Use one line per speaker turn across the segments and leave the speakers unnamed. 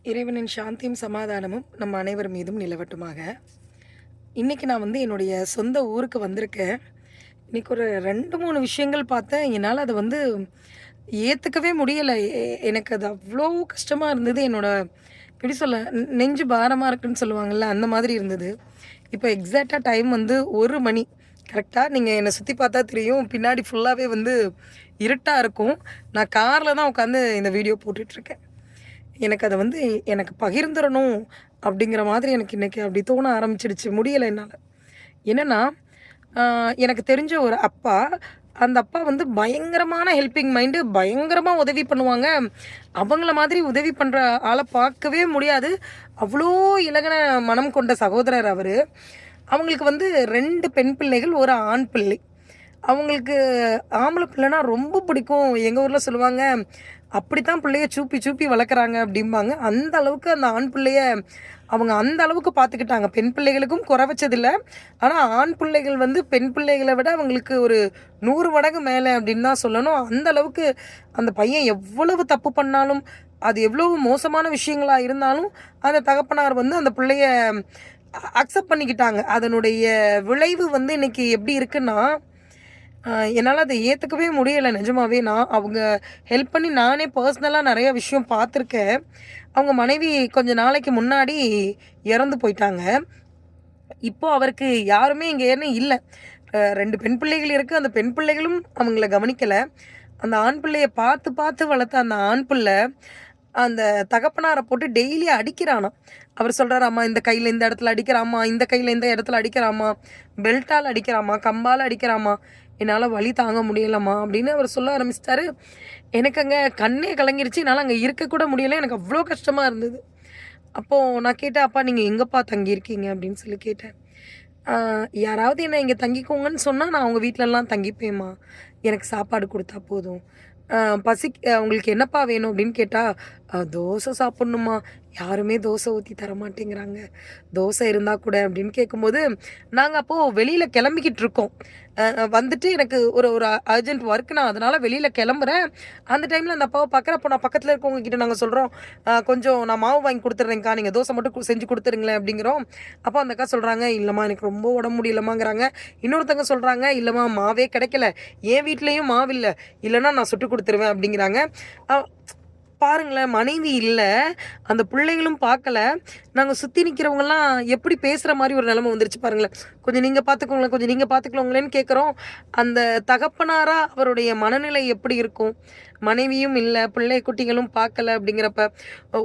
இறைவனின் சாந்தியும் சமாதானமும் நம்ம அனைவர் மீதும் நிலவட்டுமாக. இன்னைக்கு நான் என்னுடைய சொந்த ஊருக்கு வந்திருக்கேன். இன்னைக்கு ஒரு 2, 3 விஷயங்கள் பார்த்தேன். என்னால அத ஏத்துக்கவே முடியல. எனக்கு அது அவ்ளோ கஷ்டமா இருந்தது. எப்படி சொல்ல நெஞ்சு பாரமா இருக்குன்னு சொல்லுவாங்கல்ல, அந்த மாதிரி இருந்தது. இப்போ எக்ஸாக்ட்டா டைம் 1 மணி. கரெக்ட்டா நீங்க என்ன சுத்தி பார்த்தா தெரியும். பின்னாடி ஃபுல்லாவே இருட்டா இருக்கும். நான் கார்ல தான் உட்காந்து இந்த வீடியோ போட்டுட்ருக்கேன். எனக்கு அத எனக்கு பகிர்ந்துறணும் அப்படிங்கிற மாதிரி எனக்கு இன்னைக்கு அப்படி தோண ஆரம்பிச்சிடுச்சு. முடியல என்னால. என்னன்னா, அ எனக்கு தெரிஞ்ச ஒரு அப்பா, அந்த அப்பா பயங்கரமான ஹெல்பிங் மைண்டு, பயங்கரமா உதவி பண்ணுவாங்க. அவங்கள மாதிரி உதவி பண்ற ஆள பார்க்கவே முடியாது. அவ்ளோ இலகுன மனம் கொண்ட சகோதரர் அவரு. அவங்களுக்கு 2 பெண் பிள்ளைகள், 1 ஆண் பிள்ளை. அவங்களுக்கு ஆம்பள பிள்ளைனா ரொம்ப பிடிக்கும். எங்க ஊர்ல சொல்லுவாங்க, "அப்படித்தான் பிள்ளைய சூப்பி சூப்பி வளர்க்குறாங்க" அப்படிம்பாங்க. அந்த அளவுக்கு அந்த ஆண் பிள்ளைய அவங்க அந்த அளவுக்கு பார்த்துக்கிட்டாங்க. பெண் பிள்ளைகளுக்கும் குறை வச்சதில்ல. ஆனா, ஆண் பிள்ளைகள் பெண் பிள்ளைகள விட அவங்களுக்கு ஒரு 100 மடங்கு மேல அப்படின்னு தான் சொல்லணும். அந்த அளவுக்கு அந்த பையன் எவ்வளவு தப்பு பண்ணாலும், அது எவ்வளவு மோசமான விஷயங்களா இருந்தாலும், அந்த தகப்பனார் அந்த பிள்ளைய அக்செப்ட் பண்ணிக்கிட்டாங்க. அதனுடைய விளைவு இன்னைக்கு எப்படி இருக்குன்னா, என்னால அத ஏத்துக்கவே முடியல நிஜமாவே. அவங்க ஹெல்ப் பண்ணி நானே பர்சனலா நெறைய விஷயம் பார்த்துருக்கேன். அவங்க மனைவி கொஞ்ச நாளைக்கு முன்னாடி இறந்து போயிட்டாங்க. இப்போ அவருக்கு யாருமே இங்க ஏன்னு இல்ல. 2 பெண் பிள்ளைகள் இருக்கு. அந்த பெண் பிள்ளைகளும் அவங்கள கவனிக்கல. அந்த ஆண் பிள்ளைய பார்த்து பார்த்து வளர்த்த அந்த ஆண் பிள்ள, அந்த தகப்பனார போட்டு டெய்லி அடிக்கிறானாம். அவர் சொல்றாராமா, "இந்த கையில இந்த இடத்துல அடிக்கிறாம்மா, இந்த கையில இந்த இடத்துல அடிக்கிறாம்மா, பெல்ட்டால அடிக்கிறாம்மா, கம்பால அடிக்கிறாம்மா. என்னால வலி தாங்க முடியலம்மா" அப்படின்னு அவர் சொல்ல ஆரம்பிச்சுட்டாரு. எனக்கு அங்க கண்ணே கலங்கிருச்சு. என்னால அங்க இருக்கக்கூட முடியல. எனக்கு அவ்ளோ கஷ்டமா இருந்தது. அப்போ நான் கேட்டேன், "அப்பா நீங்க எங்கப்பா தங்கியிருக்கீங்க?" அப்படின்னு சொல்லி கேட்டேன். "ஆ யாராவது என்ன இங்க தங்கிக்கோங்கன்னு சொன்னா, நான் அவங்க வீட்லலாம் தங்கிப்பேன்ம்மா. எனக்கு சாப்பாடு குடுத்தா போதும். ஆ உங்களுக்கு என்னப்பா வேணும்?" அப்படின்னு கேட்டா, தோசை சாப்பிடணும்மா. யாருமே தோசை ஊத்தி தரமாட்டேங்கிறாங்க. தோசை இருந்தா கூட" அப்படின்னு கேட்கும்போது, நாங்க அப்போ வெளியில கிளம்பிக்கிட்டு இருக்கோம். வந்துட்டு எனக்கு ஒரு ஒரு அர்ஜென்ட் ஒர்க், நான் அதனால வெளியில கிளம்புறேன். அந்த டைம்ல அந்த அப்பாவ பார்க்குறேன். அப்போ நான் பக்கத்துல இருக்கவங்க கிட்ட நாங்க சொல்றோம், கொஞ்சம் நான் மாவு வாங்கி குடுத்துடுறேன்க்கா. நீங்க தோசை மட்டும் செஞ்சு குடுத்துருங்களேன்" அப்படிங்கிறோம். அப்போ அந்த அக்கா சொல்றாங்க, "இல்லம்மா எனக்கு ரொம்ப உடம்பு முடியலம்மாங்கிறாங்க." இன்னொருத்தவங்க சொல்றாங்க, "இல்லம்மா மாவே கிடைக்கல. என் வீட்லயும் மாவு இல்ல. இல்லன்னா நான் சுட்டு குடுத்துருவேன்" அப்படிங்கிறாங்க. அ பாருங்களேன், மனைவி இல்ல. அந்த பிள்ளைகளும் பார்க்கல. நாங்க சுத்தி நிக்கிறவங்கலாம் எப்படி பேசுற மாரி ஒரு நிலைமை வந்துருச்சு பாருங்களேன். "கொஞ்சம் நீங்க பார்த்துக்கோங்களேன், கொஞ்சம் நீங்க பார்த்துக்கோங்களேன்னு" கேட்குறோம். அந்த தகப்பனாரா அவருடைய மனநிலை எப்படி இருக்கும்? மனைவியும் இல்ல, பிள்ளை குட்டிகளும் பார்க்கல அப்படிங்கிறப்ப,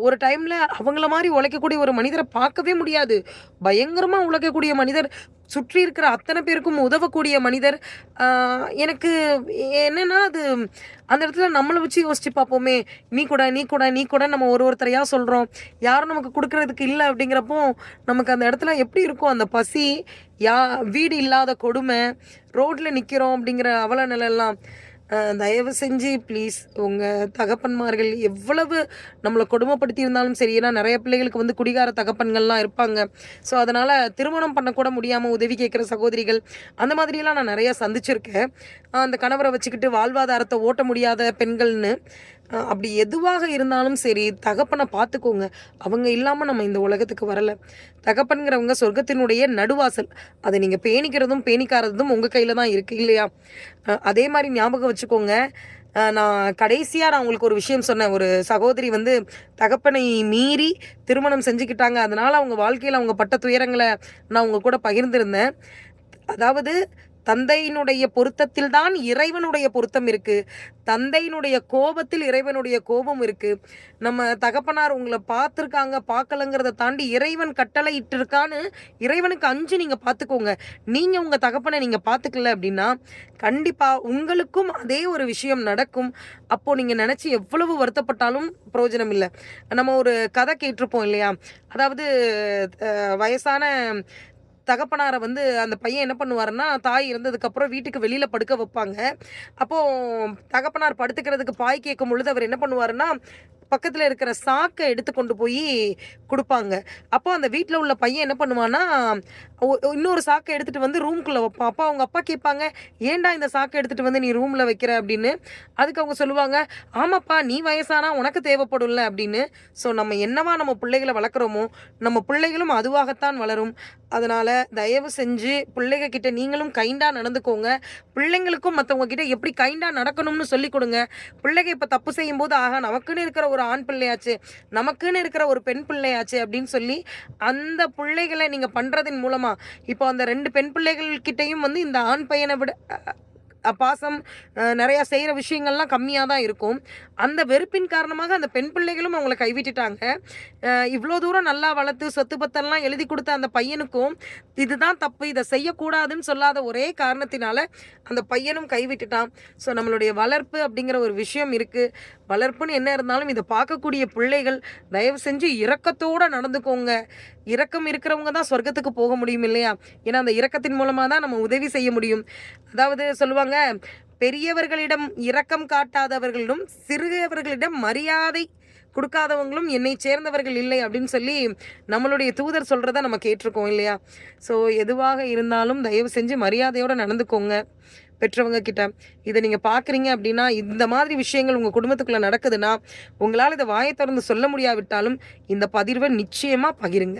ஒரு டைம்ல அவங்கள மாரி உழைக்கக்கூடிய ஒரு மனிதர பார்க்கவே முடியாது. பயங்கரமா உழைக்கக்கூடிய மனிதர், சுற்றி இருக்கிற அத்தன பேருக்கும் உதவக்கூடிய மனிதர். ஆ எனக்கு என்னன்னா, அது அந்த இடத்துல நம்மள வச்சு யோசிச்சு பார்ப்போமே! "நீ கூட, நீ கூட, நீ கூட" நம்ம ஒருத்தரையா சொல்றோம். யாரும் நமக்கு குடுக்குறதுக்கு இல்ல அப்படிங்கிறப்போ, நமக்கு அந்த இடத்துல எப்படி இருக்கும்? அந்த பசி, யா வீடு இல்லாத கொடுமை, ரோட்ல நிக்கிறோம் அப்படிங்கிற அவல நிலைலாம். தயவு செஞ்சு ப்ளீஸ் உங்க தகப்பன்மார்கள் எவ்வளவு நம்மள கொடுமைப்படுத்தி இருந்தாலும் சரி, ஏன்னா நெறைய பிள்ளைகளுக்கு குடிகார தகப்பன்கள்லாம் இருப்பாங்க. ஸோ, அதனால திருமணம் பண்ணக்கூட முடியாம உதவி கேட்குற சகோதரிகள், அந்த மாதிரியெல்லாம் நான் நெறைய சந்திச்சிருக்கேன். அந்த கணவர வச்சுக்கிட்டு வாழ்வாதாரத்த ஓட்ட முடியாத பெண்கள்னு. அப்படி எதுவாக இருந்தாலும் சரி, தகப்பன பார்த்துக்கோங்க. அவங்க இல்லாம நம்ம இந்த உலகத்துக்கு வரல. தகப்பன்கிறவங்க சொர்க்கத்தினுடைய நடுவாசல். அத நீங்க பேணிக்கிறதும், பேணிக்காததும் உங்க கையில தான் இருக்கு இல்லையா? அதே மாரி ஞாபகம் வச்சுக்கோங்க. நான் கடைசியா உங்களுக்கு ஒரு விஷயம் சொன்னேன். ஒரு சகோதரி தகப்பனை மீறி திருமணம் செஞ்சுக்கிட்டாங்க. அதனால அவங்க வாழ்க்கையில அவங்க பட்ட துயரங்கள நான் உங்க கூட பகிர்ந்திருந்தேன். அதாவது தந்தையினுடைய பொருத்தத்தில் தான் இறைவனுடைய பொருத்தம் இருக்கு. தந்தையினுடைய கோபத்தில் இறைவனுடைய கோபம் இருக்கு. நம்ம தகப்பனார் உங்கள பார்த்துருக்காங்க, பார்க்கலங்கிறத தாண்டி இறைவன் கட்டளை இட்டிருக்கான்னு இறைவனுக்கு அஞ்சு நீங்க பார்த்துக்கோங்க. நீங்க உங்க தகப்பன நீங்க பார்த்துக்கல அப்படின்னா, கண்டிப்பா உங்களுக்கும் அதே ஒரு விஷயம் நடக்கும். அப்போ நீங்க நெனச்சு எவ்வளவு வருத்தப்பட்டாலும் பிரயோஜனம் இல்ல. நம்ம ஒரு கதை கேட்டுருப்போம் இல்லையா? அதாவது வயசான தகப்பனார அந்த பையன் என்ன பண்ணுவாருன்னா, தாய் இறந்ததுக்கப்புறம் வீட்டுக்கு வெளியில படுக்க வைப்பாங்க. அப்போ தகப்பனார் படுத்துக்கிறதுக்கு பாய் கேட்கும் பொழுது அவர் என்ன பண்ணுவாருன்னா, பக்கத்தில் இருக்கிற சாக்கை எடுத்து கொண்டு போய் கொடுப்பாங்க. அப்போ அந்த வீட்டில் உள்ள பையன் என்ன பண்ணுவான்னா, இன்னொரு சாக்கை எடுத்துகிட்டு வந்து ரூம்குள்ளே வைப்பான். அப்போ அவங்க அப்பா கேட்பாங்க, ஏன்டா இந்த சாக்கை எடுத்துகிட்டு வந்து நீ ரூமில் வைக்கிற அப்படின்னு. அதுக்கு அவங்க சொல்லுவாங்க, ஆமாப்பா நீ வயசானா உனக்கு தேவைப்படும்ல அப்படின்னு. ஸோ நம்ம என்னவா நம்ம பிள்ளைகளை வளர்க்குறோமோ நம்ம பிள்ளைகளும் அதுவாகத்தான் வளரும். அதனால் தயவு செஞ்சு பிள்ளைங்க கிட்ட நீங்களும் கைண்டாக நடந்துக்கோங்க. பிள்ளைங்களுக்கும் மற்றவங்க கிட்ட எப்படி கைண்டாக நடக்கணும்னு சொல்லி கொடுங்க. பிள்ளைங்க இப்போ தப்பு செய்யும்போது, ஆகா நமக்குன்னு இருக்கிற ஒரு ஆண் பிள்ளையாச்சு, நமக்குன்னு இருக்கிற ஒரு பெண் பிள்ளையாச்சு அப்படின்னு சொல்லி அந்த பிள்ளைகளை நீங்கள் பண்ணுறதின் மூலமாக இப்போ அந்த 2 பெண் பிள்ளைகள் கிட்டேயும் வந்து இந்த ஆண் பையனை விட பாசம் நிறையா செய்கிற விஷயங்கள்லாம் கம்மியாக தான் இருக்கும். அந்த வெறுப்பின் காரணமாக அந்த பெண் பிள்ளைகளும் அவங்கள கைவிட்டுட்டாங்க. இவ்வளோ தூரம் நல்லா வளர்த்து சொத்து பத்தெல்லாம் எழுதி கொடுத்த அந்த பையனுக்கும் இதுதான் தப்பு, இதை செய்யக்கூடாதுன்னு சொல்லாத ஒரே காரணத்தினால அந்த பையனும் கைவிட்டுட்டான். ஸோ நம்மளுடைய வளர்ப்பு அப்படிங்கிற ஒரு விஷயம் இருக்குது. வளர்ப்புன்னு என்ன இருந்தாலும் இதை பார்க்கக்கூடிய பிள்ளைகள் தயவு செஞ்சு இரக்கத்தோடு நடந்துக்கோங்க. இரக்கம் இருக்கிறவங்க தான் சொர்க்கத்துக்கு போக முடியும் இல்லையா? ஏன்னா அந்த இரக்கத்தின் மூலமாக தான் நம்ம உதவி செய்ய முடியும். அதாவது சொல்லுவாங்க, பெரியவர்களிடம் இரக்கம் காட்டாதவர்களும் சிறியவர்களிடம் மரியாதை கொடுக்காதவங்களும் என்னை சேர்ந்தவர்கள் இல்லை அப்படின்னு சொல்லி நம்மளுடைய தூதர் சொல்கிறத நம்ம கேட்டிருக்கோம் இல்லையா? ஸோ எதுவாக இருந்தாலும் தயவு செஞ்சு மரியாதையோடு நடந்துக்கோங்க பெற்றவங்க கிட்ட. இதை நீங்கள் பார்க்குறீங்க அப்படின்னா, இந்த மாதிரி விஷயங்கள் உங்கள் குடும்பத்துக்குள்ளே நடக்குதுன்னா, உங்களால் இதை வாயை திறந்து சொல்ல முடியாவிட்டாலும் இந்த பதிவை நிச்சயமாக பகிருங்க.